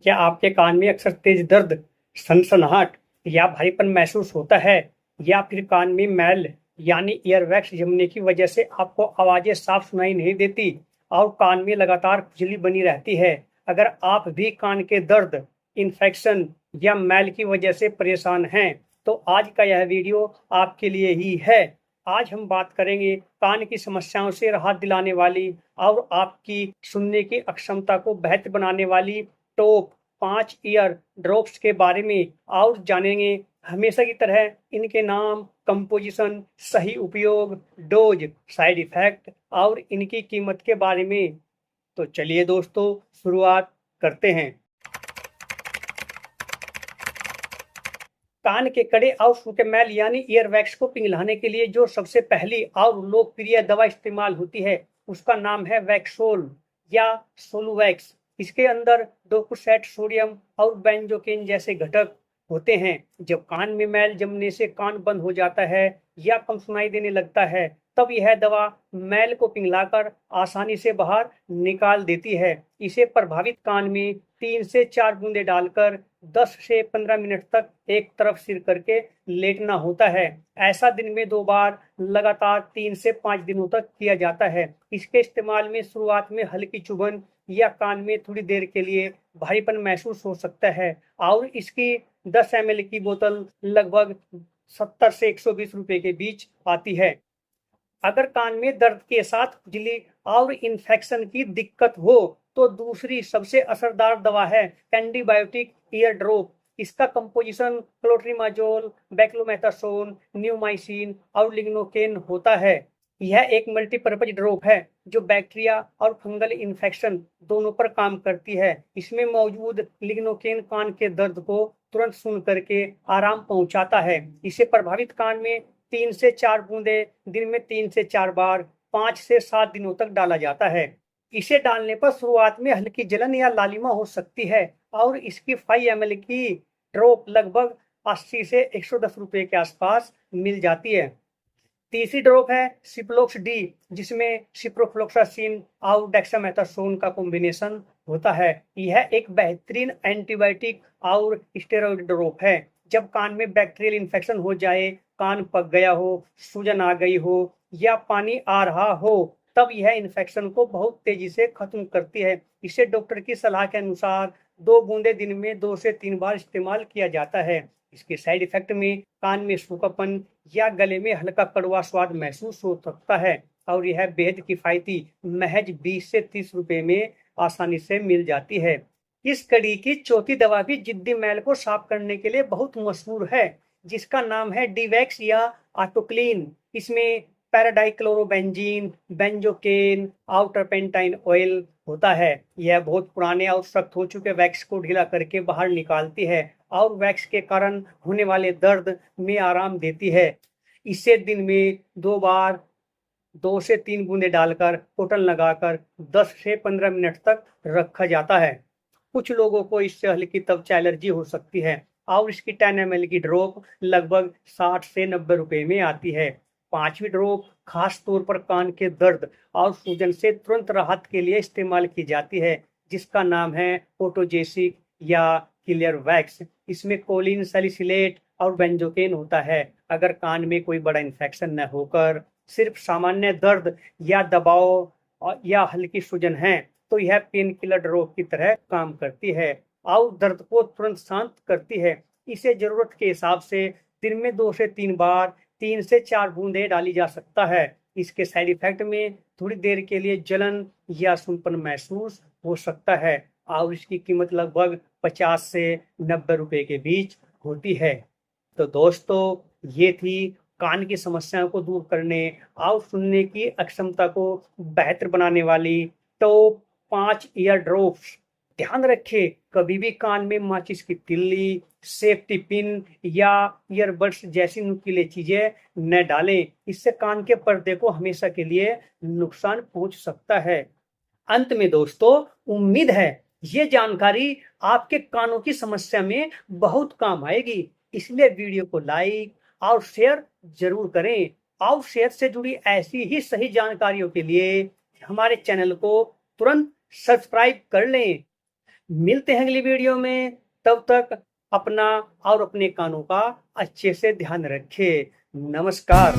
क्या आपके कान में अक्सर तेज दर्द, सनसनाहट या भारीपन महसूस होता है? या फिर कान में मैल यानी ईयरवैक्स जमने की वजह से आपको आवाजें साफ सुनाई नहीं देती और कान में लगातार खुजली बनी रहती है? अगर आप भी कान के दर्द, इन्फेक्शन या मैल की वजह से परेशान हैं, तो आज का यह वीडियो आपके लिए ही है। आज हम बात करेंगे कान की समस्याओं से राहत दिलाने वाली और आपकी सुनने की अक्षमता को बेहतर बनाने वाली टॉप 5 ईयर ड्रॉप्स के बारे में और जानेंगे। हमेशा की तरह इनके नाम, कंपोजिशन, सही उपयोग, डोज, साइड इफेक्ट और इनकी कीमत के बारे में। तो चलिए दोस्तों, शुरुआत करते हैं। कान के कड़े और सूखे मैल यानी ईयरवैक्स को पिघलाने के लिए जो सबसे पहली और लोकप्रिय दवा इस्तेमाल होती है, उसका नाम है वैक्सोल या सोलुवैक्स। इसके अंदर डोकोसैट, सोडियम और बेंजोकेन जैसे घटक होते हैं। जब कान में मैल जमने से कान बंद हो जाता है या कम सुनाई देने लगता है, तब यह दवा मैल को पिघलाकर आसानी से बाहर निकाल देती है। इसे प्रभावित कान में 3 से 4 बूंदे डालकर 10 से 15 मिनट तक एक तरफ सिर करके लेटना होता है। ऐसा दिन में 2 बार लगातार 3 से 5 दिनों तक किया जाता है। इसके इस्तेमाल में शुरुआत में हल्की चुभन या कान में थोड़ी देर के लिए भारीपन महसूस हो सकता है और इसकी 10 ml की बोतल लगभग 70 से 120 रुपए के बीच आती है। अगर कान में दर्द के साथ खुजली और इन्फेक्शन की दिक्कत हो, तो दूसरी सबसे असरदार दवा है एंटीबायोटिक ईयर ड्रॉप। इसका कंपोजिशन क्लोट्रिमाजोल, बेक्लोमेथासोन, न्यूमाइसिन और लिग्नोकेन होता है। यह एक मल्टीपर्पज ड्रॉप है जो बैक्टीरिया और फंगल इन्फेक्शन दोनों पर काम करती है। इसमें मौजूद लिग्नोकेन कान के दर्द को तुरंत सुन करके आराम पहुंचाता है। इसे प्रभावित कान में 3 से 4 बूंदे दिन में 3 से 4 बार 5 से 7 दिनों तक डाला जाता है। इसे डालने पर शुरुआत में हल्की जलन या लालिमा हो सकती है और इसकी 5 ml की ड्रॉप लगभग 80 से 110 रुपए के आसपास मिल जाती है। तीसरी ड्रॉप है सिप्रोफ्लॉक्स डी, जिसमें सिप्रोफ्लॉक्सासिन और डेक्सामेथासोन का कॉम्बिनेशन होता है। यह एक बेहतरीन एंटीबायोटिक और स्टेरॉइड ड्रॉप है। जब कान में बैक्टीरियल इन्फेक्शन हो जाए, कान पक गया हो, सूजन आ गई हो या पानी आ रहा हो, तब यह इन्फेक्शन को बहुत तेजी से खत्म करती है। इसे डॉक्टर की सलाह के अनुसार 2 बूंदे दिन में 2 से 3 बार इस्तेमाल किया जाता है। इसके साइड इफेक्ट में कान में सूखापन या गले में हल्का कड़वा स्वाद महसूस हो सकता है और यह बेहद किफायती महज 20 से 30 रुपए में आसानी से मिल जाती है। इस कड़ी की चौथी दवा भी जिद्दी मैल को साफ करने के लिए बहुत मशहूर है, जिसका नाम है डीवैक्स या ऑटोक्लीन। इसमें पैराडाइक्लोरोबेंजीन, बेंजोकेन और टर्पेंटाइन ऑयल होता है। यह बहुत पुराने और सख्त हो चुके वैक्स को ढीला करके बाहर निकालती है और वैक्स के कारण होने वाले दर्द में आराम देती है। इसे दिन में 2 बार 2 से 3 बूंदे डालकर कॉटन लगाकर 10 से 15 मिनट तक रखा जाता है। कुछ लोगों को इससे हल्की त्वचा एलर्जी हो सकती है और इसकी 10 ml की ड्रॉप लगभग 60 से 90 रुपए में आती है। 5वीं ड्रॉप खास तौर पर कान के दर्द और सूजन से तुरंत राहत के लिए इस्तेमाल की जाती है, जिसका नाम है ओटोजेसिक या क्लियर वैक्स। इसमें कोलिन सैलिसिलेट और बेंजोकेन होता है। अगर कान में कोई बड़ा इन्फेक्शन न होकर सिर्फ सामान्य दर्द या दबाव या हल्की सूजन है, तो यह पेन किलर ड्रॉप की तरह काम करती है और दर्द को तुरंत शांत करती है। इसे जरूरत के हिसाब से दिन में 2 से 3 बार 3 से 4 बूंदे डाली जा सकता है। इसके साइड इफेक्ट में थोड़ी देर के लिए जलन या सूंपन महसूस हो सकता है और इसकी कीमत लगभग 50 से 90 रुपए के बीच होती है। तो दोस्तों, ये थी कान की समस्याओं को दूर करने और सुनने की अक्षमता को बेहतर बनाने वाली टॉप 5 ईयर ड्रॉप्स। ध्यान रखें, कभी भी कान में माचिस की तिल्ली, सेफ्टी पिन या ईयरबड्स जैसी नुकीली चीजें न डालें। इससे कान के पर्दे को हमेशा के लिए नुकसान पहुंच सकता है। अंत में दोस्तों, उम्मीद है ये जानकारी आपके कानों की समस्या में बहुत काम आएगी। इसलिए वीडियो को लाइक और शेयर जरूर करें और सेहत से जुड़ी ऐसी ही सही जानकारियों के लिए हमारे चैनल को तुरंत सब्सक्राइब कर लें। मिलते हैं अगली वीडियो में, तब तक अपना और अपने कानों का अच्छे से ध्यान रखें। नमस्कार।